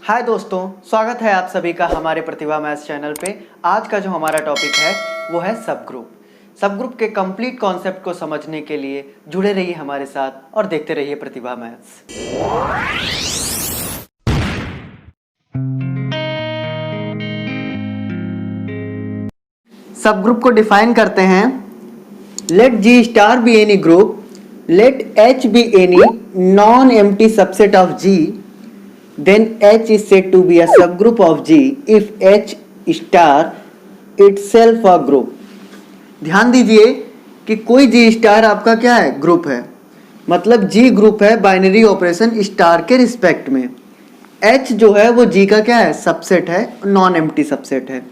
हाय दोस्तों, स्वागत है आप सभी का हमारे प्रतिभा मैथ्स चैनल पे। आज का जो हमारा टॉपिक है वो है सब ग्रुप। सब ग्रुप के कंप्लीट कॉन्सेप्ट को समझने के लिए जुड़े रहिए हमारे साथ और देखते रहिए प्रतिभा मैथ्स। सब ग्रुप को डिफाइन करते हैं। Let G star be any group, let H be any non empty subset of G, then H is said to be a subgroup of G if H star itself a group। ध्यान दीजिए कि कोई G star आपका क्या है, group है। मतलब G group है बाइनरी ऑपरेशन स्टार के रिस्पेक्ट में। H जो है वो G का क्या है, सबसेट है, नॉन एम्प्टी सबसेट है।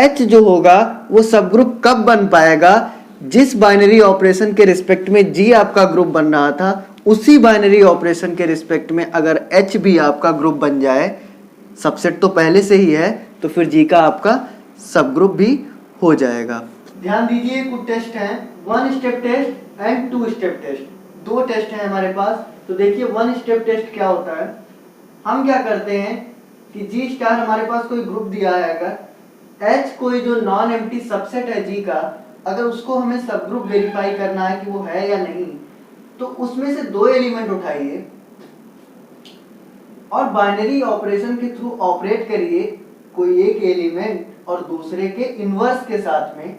H जो होगा वो सब ग्रुप कब बन पाएगा, जिस बाइनरी ऑपरेशन के रिस्पेक्ट में G आपका ग्रुप बन रहा था उसी बाइनरी ऑपरेशन के रिस्पेक्ट में अगर H भी आपका ग्रुप बन जाए, सबसेट तो पहले से ही है, तो फिर G का आपका सब ग्रुप भी हो जाएगा। ध्यान दीजिए कुछ टेस्ट हैं, 1 step test and 2 step test. दो टेस्ट हैं हमारे पास। तो देखिए 1 स्टेप टेस्ट क्या होता है। हम क्या करते हैं कि G स्टार हमारे पास कोई ग्रुप दिया है, अगर H कोई जो नॉन एम्प्टी सबसेट है G का, अगर उसको हमें सब ग्रुप वेरीफाई करना है कि वो है या नहीं, तो उसमें से दो एलिमेंट उठाइए और बाइनरी ऑपरेशन के थ्रू ऑपरेट करिए कोई एक एलिमेंट और दूसरे के इनवर्स के साथ में।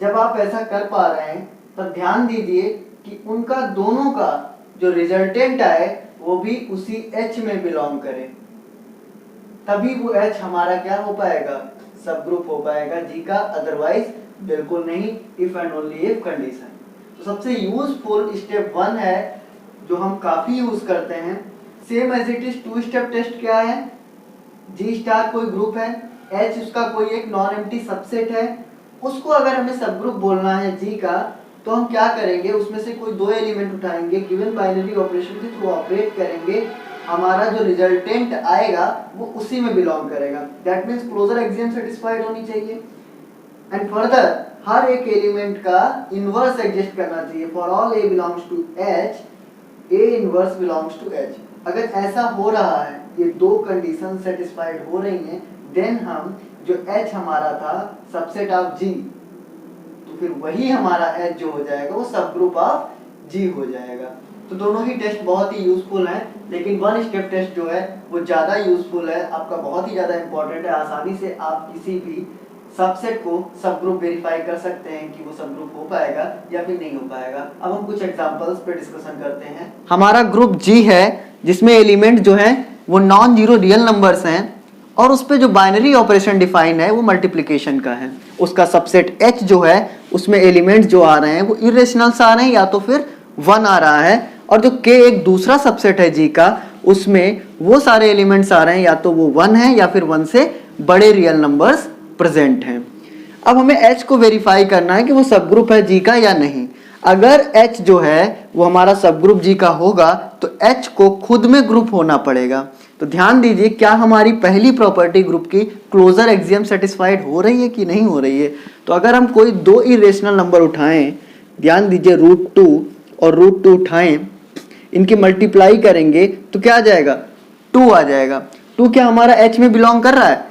जब आप ऐसा कर पा रहे हैं तब ध्यान दीजिए कि उनका दोनों का जो रिजल्टेंट आए वो भी उसी H में बिलोंग करे, तभी वो H हमारा क्या हो पाएगा, सब ग्रुप हो पाएगा G का, अदरवाइज बिल्कुल नहीं, if and only if condition. तो सबसे यूजफुल स्टेप 1 है जो हम काफी यूज करते हैं। Same as it is 2 step test क्या है, G स्टार कोई ग्रुप है, H उसका कोई एक नॉन एम्प्टी सबसेट है, उसको अगर हमें सब ग्रुप बोलना है G का, तो हम क्या करेंगे, उसमें से कोई दो एलिमेंट उठाएंगे, गिवन बाइनरी ऑपरेशन के थ्रू ऑपरेट करेंगे, हमारा जो रिजल्टेंट आएगा वो उसी में बिलोंग करेगा। That means closure axiom satisfied होनी चाहिए। एंड फर्दर हर एक एलिमेंट का इनवर्स एग्जिस्ट करना चाहिए। For all A belongs to H, A inverse belongs to H। अगर ऐसा हो रहा है, ये दो कंडीशन सेटिस्फाइड हो रही हैं, देन हम जो H हमारा था सबसेट ऑफ G, तो फिर वही हमारा H जो हो जाएगा वो सब ग्रुप ऑफ G हो जाएगा। तो दोनों ही टेस्ट बहुत ही यूजफुल हैं, लेकिन 1 स्टेप टेस्ट जो है वो ज़्यादा यूजफुल है, आपका बहुत ही ज़्यादा इंपॉर्टेंट है। आसानी से आप किसी भी सबसेट को सब ग्रुप वेरीफाई कर सकते हैं कि वो सब ग्रुप हो पाएगा या फिर नहीं हो पाएगा। अब हम कुछ एग्जांपल्स पे डिस्कशन करते हैं। हमारा ग्रुप G है जिसमें एलिमेंट जो है वो नॉन जीरो रियल नंबर्स हैं और उस पे जो बाइनरी ऑपरेशन डिफाइन है वो मल्टीप्लिकेशन का है। उसका सबसेट H जो है उसमें एलिमेंट जो आ रहे हैं वो इरेशनल्स आ रहे हैं या तो फिर 1 आ रहा है, और जो K एक दूसरा सबसेट है G का, उसमें वो सारे एलिमेंट्स आ रहे हैं या तो वो 1 है या फिर 1 से बड़े रियल नंबर्स प्रेजेंट हैं। अब हमें H को वेरीफाई करना है कि वो सब ग्रुप है G का या नहीं। अगर H जो है वो हमारा सब ग्रुप G का होगा तो H को खुद में ग्रुप होना पड़ेगा। तो ध्यान दीजिए क्या हमारी पहली प्रॉपर्टी ग्रुप की क्लोजर एक्सियम सेटिस्फाइड हो रही है कि नहीं हो रही है। तो अगर हम कोई दो इरेशनल नंबर उठाएं, ध्यान दीजिए √2 और √2 उठाएं, इनकी मल्टीप्लाई करेंगे तो क्या आ जाएगा, 2 आ जाएगा। 2 क्या हमारा H में बिलोंग कर रहा है,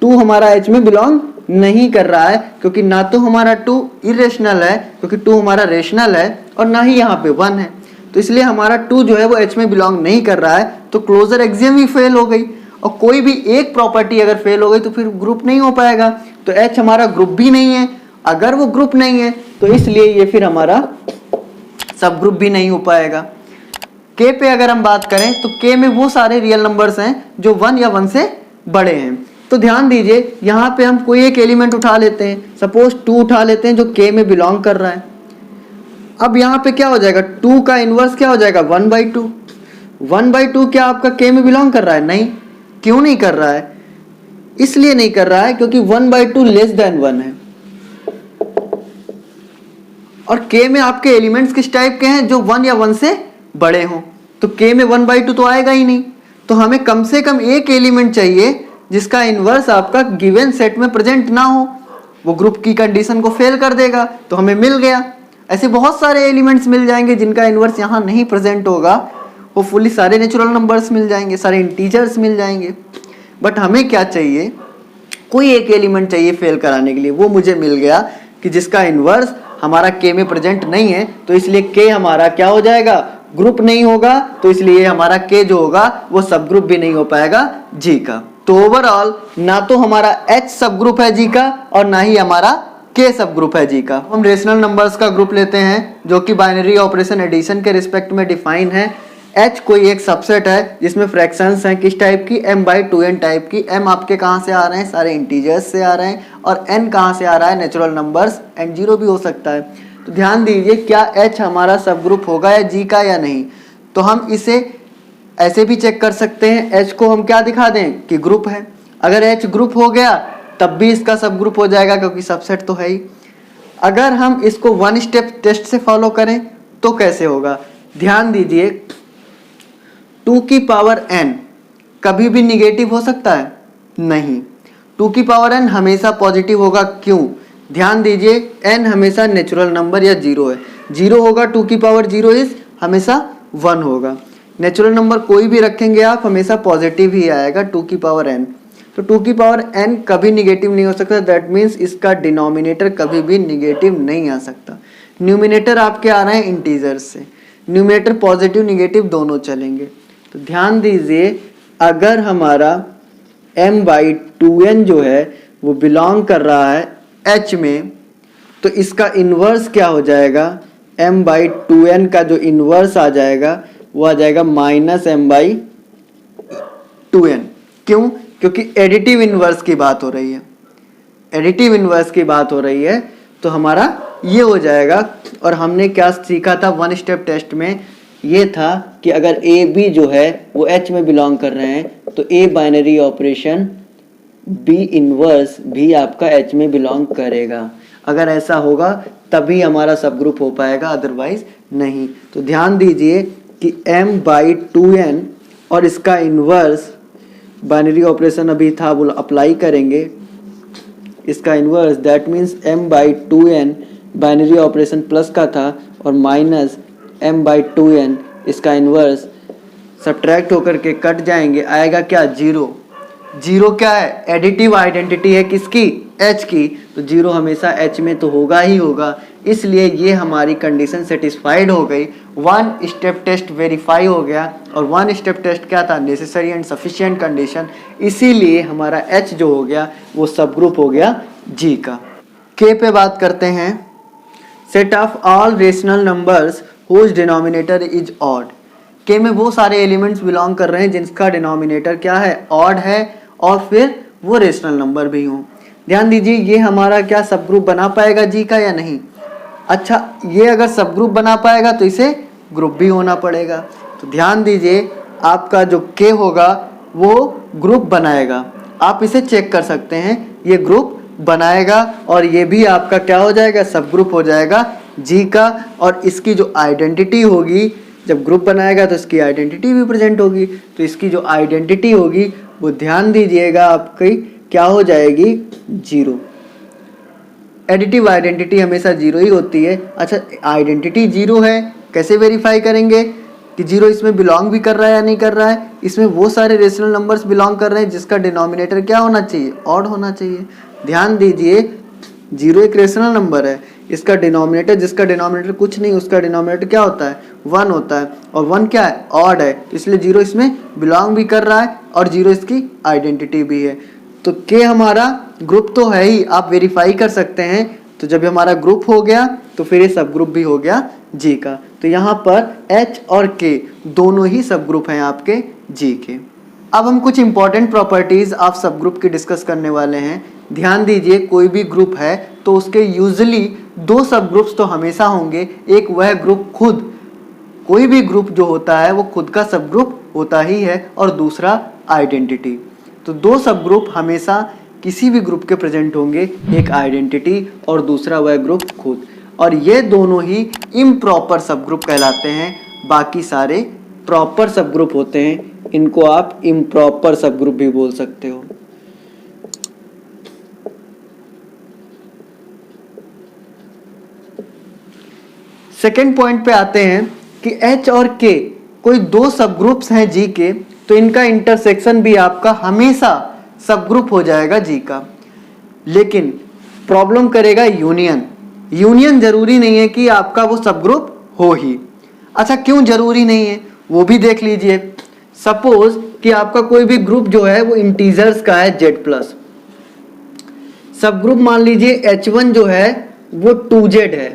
2 हमारा H में बिलोंग नहीं कर रहा है, क्योंकि ना तो हमारा 2 इरेशनल है, क्योंकि 2 हमारा रेशनल है, और ना ही यहाँ पे 1 है। तो इसलिए हमारा 2 जो है वो H में बिलोंग नहीं कर रहा है, तो क्लोजर एक्सियम भी फेल हो गई। और कोई भी एक प्रॉपर्टी अगर फेल हो गई तो फिर ग्रुप नहीं हो पाएगा। तो H हमारा ग्रुप भी नहीं है। अगर वो ग्रुप नहीं है तो इसलिए ये फिर हमारा सब ग्रुप भी नहीं हो पाएगा। K पे अगर हम बात करें तो K में वो सारे रियल नंबर्स हैं जो 1 या 1 से बड़े हैं। तो ध्यान दीजिए यहाँ पे हम कोई एक एलिमेंट उठा लेते हैं, सपोज 2 उठा लेते हैं जो K में बिलोंग कर रहा है। अब यहाँ पे क्या हो जाएगा, 2 का इनवर्स क्या हो जाएगा, 1/2। 1/2 क्या आपका K में बिलोंग कर रहा है, नहीं। क्यों नहीं कर रहा है, इसलिए नहीं कर रहा है क्योंकि 1/2 लेस देन 1 है। और K में आपके एलिमेंट्स किस टाइप के हैं, जो 1 या 1 से बड़े हों। तो K में 1/2 तो आएगा ही नहीं। तो हमें कम से कम एक एलिमेंट चाहिए जिसका इनवर्स आपका गिवन सेट में प्रेजेंट ना हो, वो ग्रुप की कंडीशन को फेल कर देगा। तो हमें मिल गया। ऐसे बहुत सारे एलिमेंट्स मिल जाएंगे जिनका इनवर्स यहाँ नहीं प्रेजेंट होगा, होपफुली सारे नेचुरल नंबर्स मिल जाएंगे, सारे इंटीजर्स मिल जाएंगे। बट हमें क्या चाहिए, कोई एक एलिमेंट चाहिए फेल कराने के लिए। वो मुझे मिल गया कि जिसका इनवर्स हमारा के में प्रेजेंट नहीं है, तो इसलिए के हमारा क्या हो जाएगा, ग्रुप नहीं होगा, तो इसलिए हमारा के जो होगा वो सब ग्रुप भी नहीं हो पाएगा जी का। तो ओवरऑल ना तो हमारा एच सब ग्रुप है जी का और ना ही हमारा के सब ग्रुप है जी का। हम रेशनल नंबर्स का ग्रुप लेते हैं जो कि बाइनरी ऑपरेशन एडिशन के रिस्पेक्ट में डिफाइन है। एच कोई एक सबसेट है जिसमें फ्रैक्शंस हैं किस टाइप की, m/2n टाइप की। m आपके कहाँ से आ रहे हैं, सारे इंटीजर्स से आ रहे हैं, और n कहाँ से आ रहा है, नेचुरल नंबर्स, एंड जीरो भी हो सकता है। तो ध्यान दीजिए क्या h हमारा सब ग्रुप होगा या g का या नहीं। तो हम इसे ऐसे भी चेक कर सकते हैं, h को हम क्या दिखा दें कि ग्रुप है। अगर h ग्रुप हो गया तब भी इसका सब ग्रुप हो जाएगा क्योंकि सबसेट तो है ही। अगर हम इसको वन स्टेप टेस्ट से फॉलो करें तो कैसे होगा, ध्यान दीजिए 2 की पावर n कभी भी निगेटिव हो सकता है, नहीं। 2 की पावर n हमेशा पॉजिटिव होगा, क्यों, ध्यान दीजिए n हमेशा नेचुरल नंबर या जीरो है। जीरो होगा 2 की पावर जीरो इज हमेशा 1 होगा। नेचुरल नंबर कोई भी रखेंगे आप हमेशा पॉजिटिव ही आएगा 2 की पावर n। तो 2 की पावर n कभी निगेटिव नहीं हो सकता, दैट मीन्स इसका डिनोमिनेटर कभी भी निगेटिव नहीं आ सकता। न्यूमिनेटर आपके आ रहे हैं इंटीजर्स से, न्यूमिनेटर पॉजिटिव निगेटिव दोनों चलेंगे। तो ध्यान दीजिए अगर हमारा m/2n जो है वो बिलोंग कर रहा है h में, तो इसका इन्वर्स क्या हो जाएगा, m/2n का जो इन्वर्स आ जाएगा वो आ जाएगा -m/2n। क्यों, क्योंकि एडिटिव इन्वर्स की बात हो रही है, एडिटिव इन्वर्स की बात हो रही है, तो हमारा ये हो जाएगा। और हमने क्या सीखा था वन स्टेप टेस्ट में, ये था कि अगर ए बी जो है वो एच में बिलोंग कर रहे हैं तो A binary operation B inverse भी आपका एच में बिलोंग करेगा। अगर ऐसा होगा तभी हमारा सब ग्रुप हो पाएगा, अदरवाइज नहीं। तो ध्यान दीजिए कि m/2n और इसका इनवर्स बाइनरी ऑपरेशन अभी था वो अप्लाई करेंगे, इसका inverse that means m/2n binary operation plus का था और माइनस m/2n इसका इनवर्स सब्ट्रैक्ट होकर के कट जाएंगे, आएगा क्या, जीरो। जीरो क्या है, एडिटिव आइडेंटिटी है किसकी, h की, तो जीरो हमेशा h में तो होगा ही होगा। इसलिए ये हमारी कंडीशन सेटिस्फाइड हो गई, वन स्टेप टेस्ट वेरीफाई हो गया। और वन स्टेप टेस्ट क्या था, नेसेसरी एंड सफिशिएंट कंडीशन, इसीलिए हमारा h जो हो गया वो सब ग्रुप हो गया g का। k पे बात करते हैं, set of all rational numbers whose denominator is odd. के में वो सारे एलिमेंट्स बिलोंग कर रहे हैं जिनका डिनोमिनेटर क्या है, ऑड है, और फिर वो रेशनल नंबर भी हों। ध्यान दीजिए ये हमारा क्या सब ग्रुप बना पाएगा जी का या नहीं। अच्छा, ये अगर सब ग्रुप बना पाएगा तो इसे ग्रुप भी होना पड़ेगा। तो ध्यान दीजिए आपका जो के होगा वो ग्रुप बनाएगा, आप इसे चेक कर सकते हैं, ये ग्रुप बनाएगा और ये भी आपका क्या हो जाएगा, सब ग्रुप हो जाएगा जी का। और इसकी जो आइडेंटिटी होगी, जब ग्रुप बनाएगा तो इसकी आइडेंटिटी भी प्रेजेंट होगी, तो इसकी जो आइडेंटिटी होगी वो ध्यान दीजिएगा आपकी क्या हो जाएगी, जीरो। एडिटिव आइडेंटिटी हमेशा जीरो ही होती है। अच्छा, आइडेंटिटी जीरो है, कैसे वेरीफाई करेंगे कि जीरो इसमें बिलोंग भी कर रहा है या नहीं कर रहा है। इसमें वो सारे रेशनल नंबर्स बिलोंग कर रहे हैं जिसका डिनोमिनेटर क्या होना चाहिए, ऑड होना चाहिए। ध्यान दीजिए जीरो एक रेशनल नंबर है, इसका डिनोमिनेटर, जिसका डिनोमिनेटर कुछ नहीं उसका डिनोमिनेटर क्या होता है, 1 होता है, और 1 क्या है, ऑड है, इसलिए जीरो इसमें बिलोंग भी कर रहा है और जीरो इसकी आइडेंटिटी भी है। तो के हमारा ग्रुप तो है ही, आप वेरीफाई कर सकते हैं। तो जब हमारा ग्रुप हो गया तो फिर ये सब ग्रुप भी हो गया जी का। तो यहाँ पर एच और के दोनों ही सब ग्रुप हैं आपके जी के। अब हम कुछ इंपॉर्टेंट प्रॉपर्टीज ऑफ सब ग्रुप की डिस्कस करने वाले हैं। ध्यान दीजिए कोई भी ग्रुप है तो उसके यूजुअली दो सब ग्रुप्स तो हमेशा होंगे, एक वह ग्रुप खुद, कोई भी ग्रुप जो होता है वो खुद का सब ग्रुप होता ही है, और दूसरा आइडेंटिटी। तो दो सब ग्रुप हमेशा किसी भी ग्रुप के प्रेजेंट होंगे, एक आइडेंटिटी और दूसरा वह ग्रुप खुद, और ये दोनों ही इम्प्रॉपर सब ग्रुप कहलाते हैं। बाकी सारे प्रॉपर सब ग्रुप होते हैं, इनको आप इम्प्रॉपर सब ग्रुप भी बोल सकते हो। सेकेंड पॉइंट पे आते हैं कि एच और के कोई दो सब ग्रुप्स हैं जी के, तो इनका इंटरसेक्शन भी आपका हमेशा सब ग्रुप हो जाएगा जी का। लेकिन प्रॉब्लम करेगा यूनियन। यूनियन जरूरी नहीं है कि आपका वो सब ग्रुप हो ही। अच्छा, क्यों जरूरी नहीं है वो भी देख लीजिए। सपोज कि आपका कोई भी ग्रुप जो है वो इंटीजर्स का है Z+, सब ग्रुप मान लीजिए H1 जो है वो 2Z है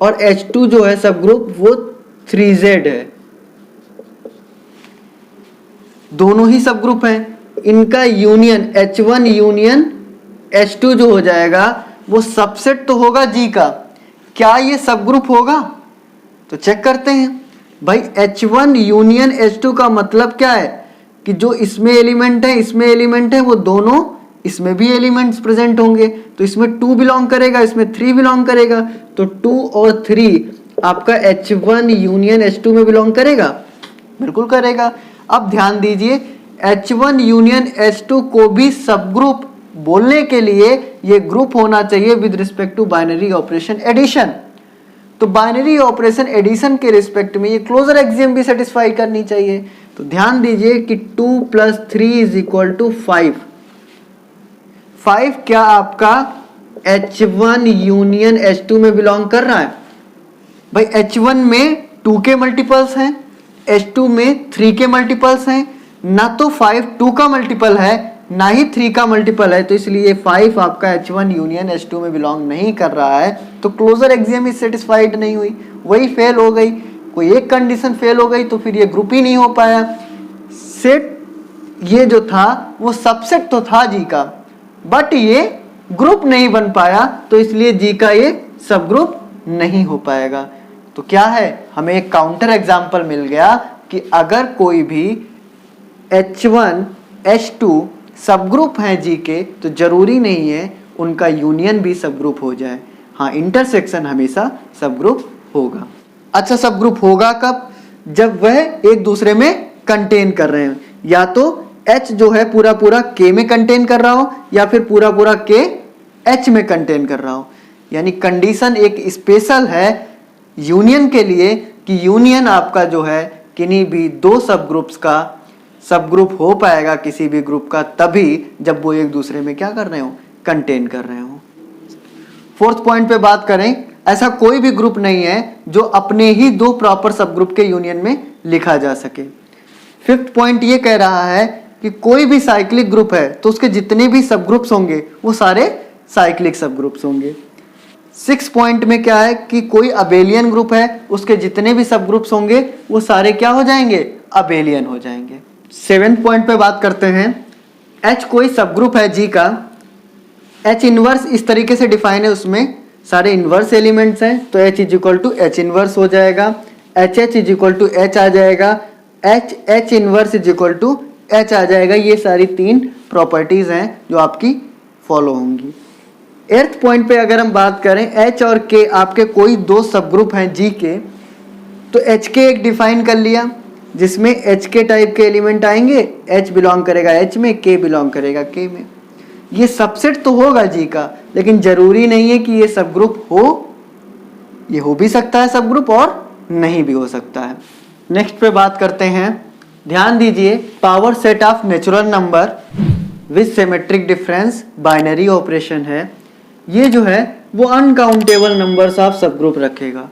और H2 जो है सब ग्रुप वो 3Z है। दोनों ही सब ग्रुप हैं, इनका यूनियन H1 यूनियन H2 जो हो जाएगा वो सबसेट तो होगा जी का। क्या ये सब ग्रुप होगा? तो चेक करते हैं भाई। H1 यूनियन H2 का मतलब क्या है कि जो इसमें एलिमेंट है इसमें एलिमेंट है वो दोनों इसमें भी एलिमेंट्स प्रेजेंट होंगे। तो इसमें 2 बिलोंग करेगा, इसमें 3 बिलोंग करेगा, तो 2 और 3 आपका H1 यूनियन H2 में बिलोंग करेगा, बिल्कुल करेगा। अब ध्यान दीजिए, H1 यूनियन H2 को भी सब ग्रुप बोलने के लिए ये ग्रुप होना चाहिए with respect to binary operation addition. तो बाइनरी ऑपरेशन एडिशन के रिस्पेक्ट में ये क्लोजर एक्सियम भी सेटिस्फाई करनी चाहिए। तो ध्यान दीजिए कि 2 + 3 = 5। 5 क्या आपका H1 यूनियन H2 में बिलोंग कर रहा है? भाई H1 में 2 के मल्टीपल्स हैं, H2 में 3 के मल्टीपल्स हैं। ना तो 5 2 का मल्टीपल है ना ही 3 का मल्टीपल है, तो इसलिए 5 आपका H1 यूनियन H2 में बिलोंग नहीं कर रहा है। तो क्लोजर एक्सियम इज सेटिस्फाइड नहीं हुई, वही फेल हो गई। कोई एक कंडीशन फेल हो गई तो फिर ये ग्रुप ही नहीं हो पाया। सेट ये जो था वो सबसेट तो था जी का, बट ये ग्रुप नहीं बन पाया, तो इसलिए जी का ये सब ग्रुप नहीं हो पाएगा। तो क्या है, हमें एक काउंटर एग्जांपल मिल गया कि अगर कोई भी H1 H2 सब ग्रुप है जी के, तो जरूरी नहीं है उनका यूनियन भी सब ग्रुप हो जाए। हाँ, इंटरसेक्शन हमेशा सब ग्रुप होगा। अच्छा, सब ग्रुप होगा कब? जब वह एक दूसरे में कंटेन कर रहे हैं। या तो H जो है पूरा पूरा K में कंटेन कर रहा हो, या फिर पूरा पूरा K H में कंटेन कर रहा हो। यानी कंडीशन एक स्पेशल है यूनियन के लिए कि यूनियन आपका जो है किन्हीं भी दो सब ग्रुप्स का सब ग्रुप हो पाएगा किसी भी ग्रुप का तभी जब वो एक दूसरे में क्या कर रहे हो, कंटेन कर रहे हो। फोर्थ पॉइंट पे बात करें, ऐसा कोई भी ग्रुप नहीं है जो अपने ही दो प्रॉपर सब ग्रुप के यूनियन में लिखा जा सके। फिफ्थ पॉइंट ये कह रहा है कि कोई भी साइक्लिक ग्रुप है तो उसके जितने भी सब ग्रुप्स होंगे वो सारे साइक्लिक सब ग्रुप्स होंगे। सिक्स पॉइंट में क्या है कि कोई अबेलियन ग्रुप है उसके जितने भी सब ग्रुप्स होंगे वो सारे क्या हो जाएंगे, अबेलियन हो जाएंगे। सेवेंथ पॉइंट पे बात करते हैं, H कोई सब ग्रुप है जी का, H इनवर्स इस तरीके से डिफाइन है, उसमें सारे इनवर्स एलिमेंट्स हैं, तो H = H इनवर्स हो जाएगा, HH = H आ जाएगा, H इनवर्स = H आ जाएगा। ये सारी तीन प्रॉपर्टीज हैं जो आपकी फॉलो होंगी। एर्थ पॉइंट पे अगर हम बात करें, H और K आपके कोई दो सब ग्रुप हैं जी के, तो HK एक डिफाइन कर लिया जिसमें HK टाइप के एलिमेंट आएंगे, H बिलोंग करेगा H में, K बिलोंग करेगा K में। ये सबसेट तो होगा जी का, लेकिन जरूरी नहीं है कि ये सब ग्रुप हो। ये हो भी सकता है सब ग्रुप और नहीं भी हो सकता है। नेक्स्ट पे बात करते हैं, ध्यान दीजिए, power set of natural number with symmetric difference binary operation है। ये जो है वो अनकाउंटेबल नंबर्स ऑफ सब ग्रुप रखेगा।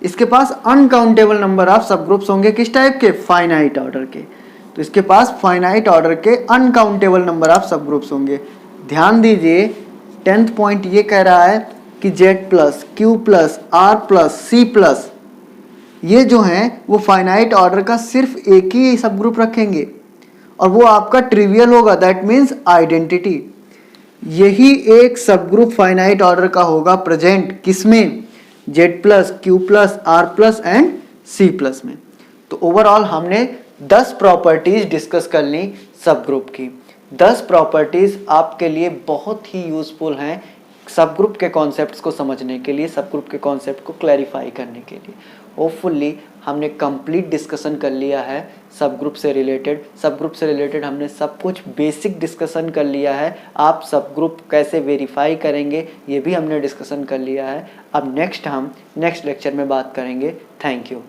इसके पास अनकाउंटेबल नंबर ऑफ सब ग्रुप्स होंगे, किस टाइप के, फाइनाइट ऑर्डर के। तो इसके पास फाइनाइट ऑर्डर के अनकाउंटेबल नंबर ऑफ सब ग्रुप्स होंगे। ध्यान दीजिए, 10th पॉइंट ये कह रहा है कि Z+, Q+, R+, C+, ये जो हैं वो फाइनाइट ऑर्डर का सिर्फ एक ही सब ग्रुप रखेंगे और वो आपका ट्रिवियल होगा, दैट मीन्स आइडेंटिटी। यही एक सब ग्रुप फाइनाइट ऑर्डर का होगा प्रेजेंट किसमें, Z+, Q+, R+ and C+ में। तो ओवरऑल हमने 10 प्रॉपर्टीज डिस्कस कर ली सब ग्रुप की। 10 प्रॉपर्टीज आपके लिए बहुत ही यूजफुल हैं सब ग्रुप के कॉन्सेप्ट्स को समझने के लिए, सब ग्रुप के कॉन्सेप्ट को क्लैरिफाई करने के लिए। होपफुली हमने कंप्लीट डिस्कशन कर लिया है सब ग्रुप से रिलेटेड। सब ग्रुप से रिलेटेड हमने सब कुछ बेसिक डिस्कशन कर लिया है। आप सब ग्रुप कैसे वेरीफाई करेंगे ये भी हमने डिस्कशन कर लिया है। अब नेक्स्ट लेक्चर में बात करेंगे। Thank you.